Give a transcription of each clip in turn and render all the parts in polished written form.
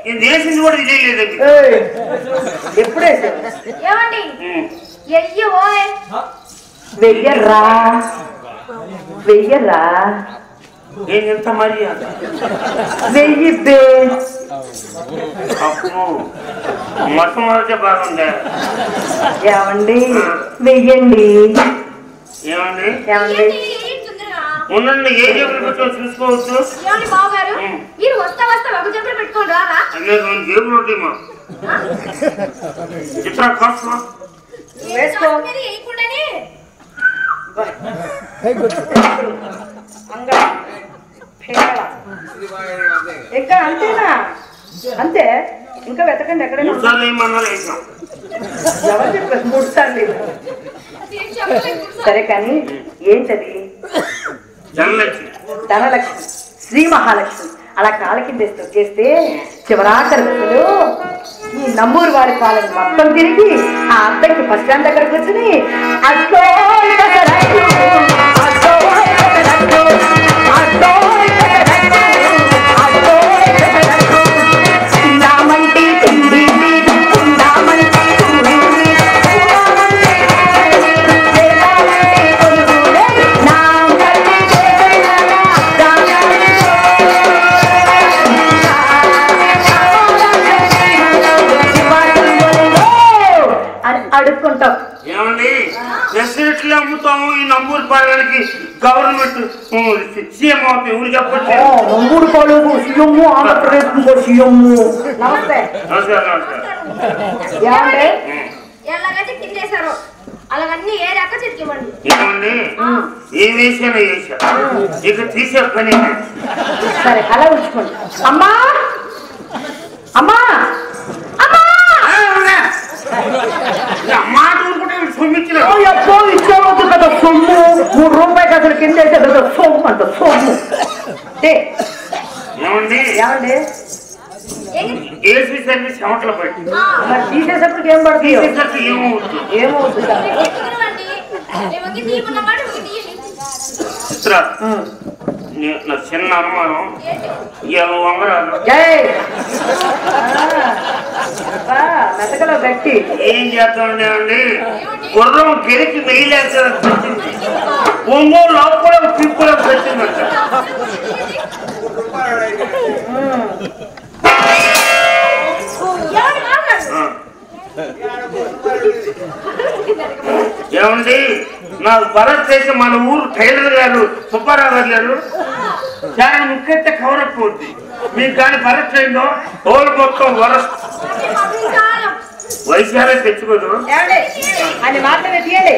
నేను చేసింది కూడా ఇదే లేదండి. ఎప్పుడే ఏమండి వెయ్యర్రా వెయ్యర్రా నేను ఎంత మర్యాద వెయ్యిబ్బే అప్పు మొట్టమొదటి బాగుందా ఏమండి వెయ్యండి ఏమండి ఏమండి ఉండండి ఏ జేబులు పెట్టుకొని చూసుకోవచ్చు. బావగారు మీరు వస్తా వస్తా ఒక జేబులు పెట్టుకోండి రారా జేబులు ఉంటాయమ్మా చిత్ర కాస్త వేసుకో ఇంకా అంతేనా అంతే ఇంకా వెతకండి ఎక్కడైనా 3 సార్లు ఏమన్నా వేసాం ఎవరు చెప్పారు 3 సార్లు సరే కానీ ఏంటది ధనలక్ష్మి శ్రీ మహాలక్ష్మి అలా కాళ్ళ కింద చేస్తే చివరాఖరి దశలు ఈ నమ్మూరు వారి పాలన మొత్తం తిరిగి ఆ అద్దకి బస్ స్టాండ్ దగ్గర కూర్చుని అడుక్కుంటాం. ఏమండి ఫెసిలిటీలు అమ్ముతాము ఈ నంబూరు పాలనకి గవర్నమెంట్ సీఎం అవుతాయి ఊరు చెప్పచ్చు. నంబూరు పాలనకు సీఎం ఆంధ్రప్రదేశ్ సీఎం. నమస్తే ఎలాగైతే కిందేశారు అలాగన్నీ ఏ రక చెక్కివ్వండి. ఏమండి ఏ వేసానో వేసా ఇక తీసే పని. సరే అలా ఉంచుకోండి. అమ్మా అమ్మా మాట ఊరుకుంటే ఇచ్చేవద్దు కదా సొమ్ము 3 రూపాయలు అసలు కింద వేసే కదా సొమ్ము అంట సొమ్ము. ఏమండి ఏమండి ఏసీ సర్వీస్ చెమటలు పట్టి మరి తీసేటప్పటికి ఏం పడుతుంది ఏమవుతుంది ఏమవుతుంది చిత్ర నా చిన్న అనుమానం వంగరాలు మెతకలో గట్టి ఏం చేస్తామండి అండి గుర్రం గెలిచి నెయ్యిలేస్తారని వచ్చింది ఒంగోలు లోపు కూడా పిప్పులకు వచ్చిందంట. ఏమండి నాకు భరత్ చేసి మన ఊరు టైలర్ గారు సుబ్బారావు గారు లేరు చాలా ముఖ్యత కవరప్ అవుద్ది మీకు కానీ భరత్ అయిందో ఓళ్ళు మొత్తం వరస్ట్ వైశాలే తెచ్చుకోదు అని మాత్రమే తీయండి.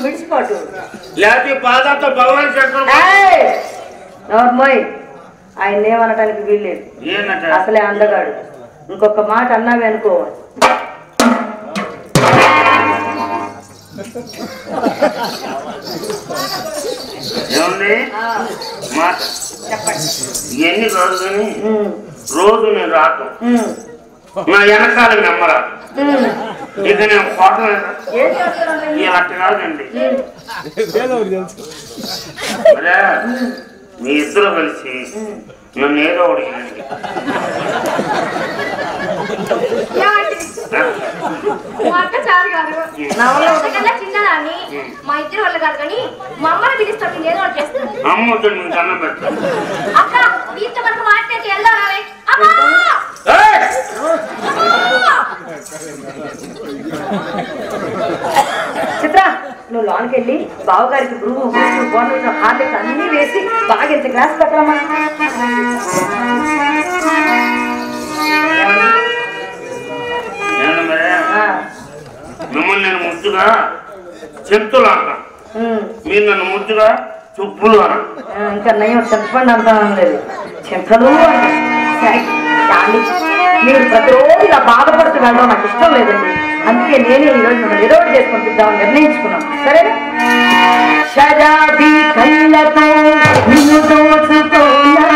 మిడిచిపోటు లేకపోతే పాదాలతో భగవాన్ నోర్మోయ్ ఆయన ఏమనటానికి వీల్లేదు. అసలే అందగాడు. ఇంకొక మాట అన్నావే అనుకో ఏమండి మాట చెప్పండి. ఎన్ని రోజులని రోజు నేను రాదు నా వెనకాల నెమ్మరా ఇక నేను ఫోటో అట్ట కాదండి. అదే మీ ఇద్దరు కలిసి నన్ను ఏదో అడిగింది చిన్నదాన్ని మా ఇద్దరు వాళ్ళు కాదు కానీ మా అమ్మని పిలుస్తాను ఏదో ఒకటి చేస్తాను. అమ్మ వద్దు మీకు అన్నం పెడతాను. అక్క వీటితో మనకు మాట్లాడి వెళ్దాం రావే. చిత్ర నువ్వు లోనికి వెళ్ళి బావగారికి బ్రూ బోర్నవిట హార్లిక్స్ అన్ని వేసి బాగా ఇంత గ్లాస్ పెట్టరమ్మా. మిమ్మల్ని నేను ముద్దుగా చెంతులు అంటాను, మీరు నన్ను ముద్దుగా చుప్పులు అన్నా. ఇంకా నయం చెప్పండి అంటాను లేదు చెంతలు. మీరు ప్రతిరోజు ఇలా బాధపడుతూ వెళ్ళడం నాకు ఇష్టం లేదండి. అందుకే నేనే ఈరోజు మిమ్మల్ని ఏదో ఒకటి చేసుకొని తిద్దామని నిర్ణయించుకున్నాను. సరేనా? షరాబీ కళ్ళతో నిన్ను దోచుకోనా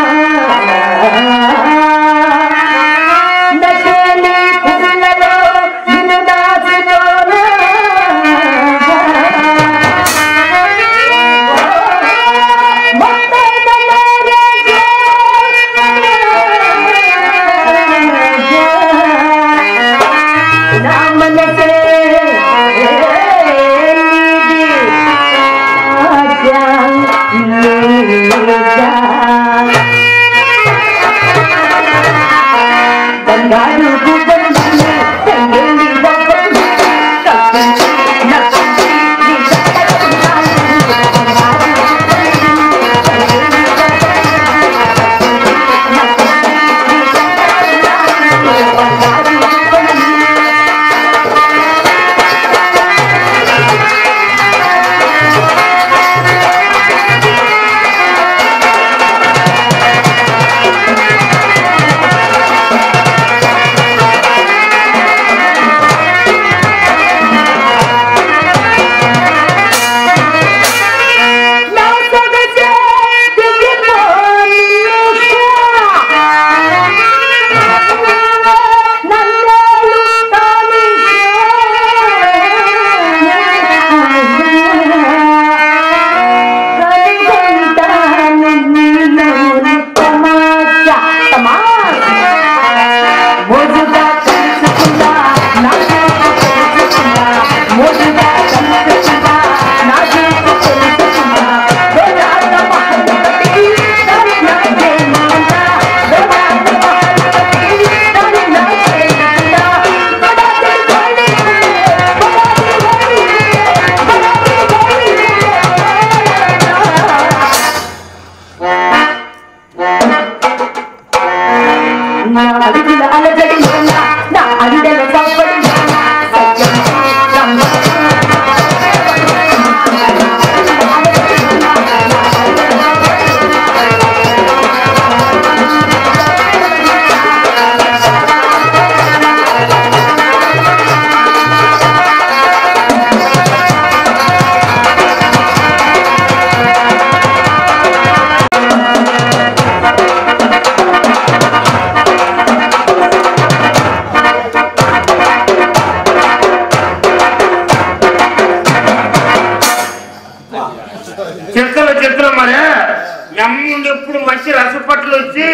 నమ్ముండి ఎప్పుడు మంచి రసపట్లు వచ్చి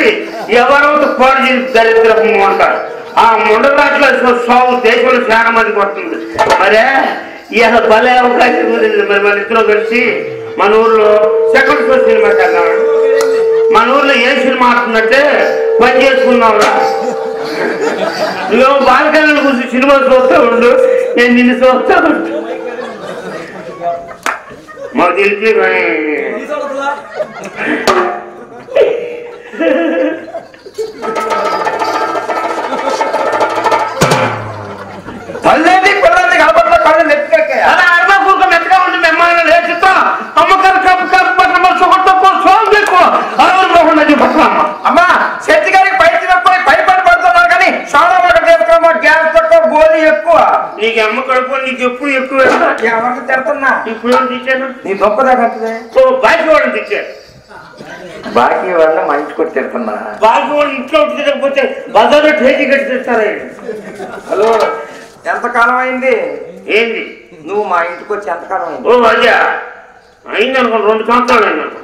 ఎవరో పాడు చేసి దరిద్రము అంటారు. ఆ ముండరాట్లో సాగు దేశంలో చాలా మందికి వస్తుంది. మరే ఇవాళ భలే అవకాశం కుదిరింది. మరి మన ఇద్దరు కలిసి మన ఊర్లో సెకండ్ షో సినిమాకి వెళ్ళాడు. మన ఊర్లో ఏ సినిమా ఆడుతున్నట్టే పని చేసుకున్నావురా. నువ్వు బాల్కనీలు కూర్చి సినిమా చూస్తూ ఉండు, నేను నిన్ను చూస్తా ఉంటు. మాకు తెలిసి తల్లేది పిల్లల్ని కనపడతా కళ్ళు నెత్తికెక్కే అలా అరవై కూక మెత్తగా ఉండి మిమ్మల్ని లేచిస్తా అమ్మకారు కప్పు కప్పు పట్టణం సుఖంతో సోంగ్ ఎక్కువ అరవై పట్టణమ్మ. అమ్మా శక్తి గారికి పై తినకపోయి పైపడి పడుతున్నారు కానీ సోడా ఒకటి చేసుకోమా, గ్యాస్ తక్కువ, గోలీ ఎక్కువ. నీకు అమ్మ కడుపు నీకు ఎప్పుడు ఎక్కువ. ఎవరికి తిడుతున్నా? ఇప్పుడు ఏం తెచ్చాను? నీ దొప్పదా కట్టదే బాకీ వాళ్ళని తెచ్చాను. బాకీ వాళ్ళ మా ఇంటికి వచ్చి తిడుతున్నా. బాకీ వాళ్ళు ఇంట్లో తిరగకపోతే బజార్లో టేజీ కట్టి తెస్తారా? హలో, ఎంతకాలం అయింది? ఏంది నువ్వు మా ఇంటికి వచ్చి ఎంతకాలం అయింది? ఓ అదే అయింది అనుకోండి, 2 సంవత్సరాలు అయింది అనుకో.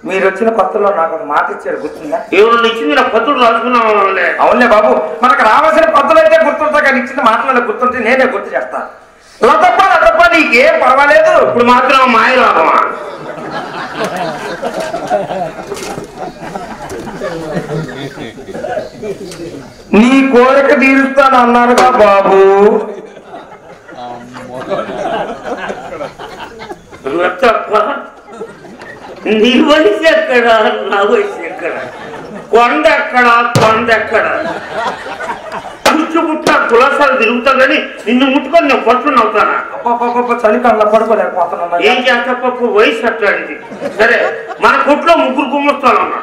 మీరు వచ్చిన కొత్తలో నాకు ఒక మాట ఇచ్చారు, గుర్తుందా? ఎవరు ఇచ్చింది నా పత్రులు రాసుకున్నాం. అవునులే బాబు, మనకు రావాల్సిన పద్ధతులు అయితే గుర్తుంటా కానీ ఇచ్చిన మాటలలో గుర్తుంటే నేనే గుర్తు చేస్తాను. లతప్ప నీకేం పర్వాలేదు. ఇప్పుడు మాత్రం మాయ రాగమా? నీ కోరిక తీరుస్తాను అన్నారుగా బాబు. నీ వయసు ఎక్కడ, నా వయసు ఎక్కడ? కొండ ఎక్కడ పుట్ట కులాసాలు తిరుగుతా కానీ నిన్ను ముట్టుకొని నేను పట్టుకుని అవుతానా? చలికాలంలో పడుకోలేకపోతున్నా. ఏం చేస్తా పప్పు, వయసు అట్లాంటిది. సరే, మన కొట్లో 3 గుమ్మస్తాలు ఉన్నా,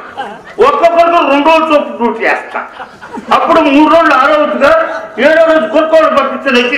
ఒక్కొక్కరికి 2 రోజులు చొప్పు డ్యూటీ చేస్తా. అప్పుడు 3 రోజులు 6 రోజుగా 7వ రోజు కొనుక్కోవడం పంపించలేదు.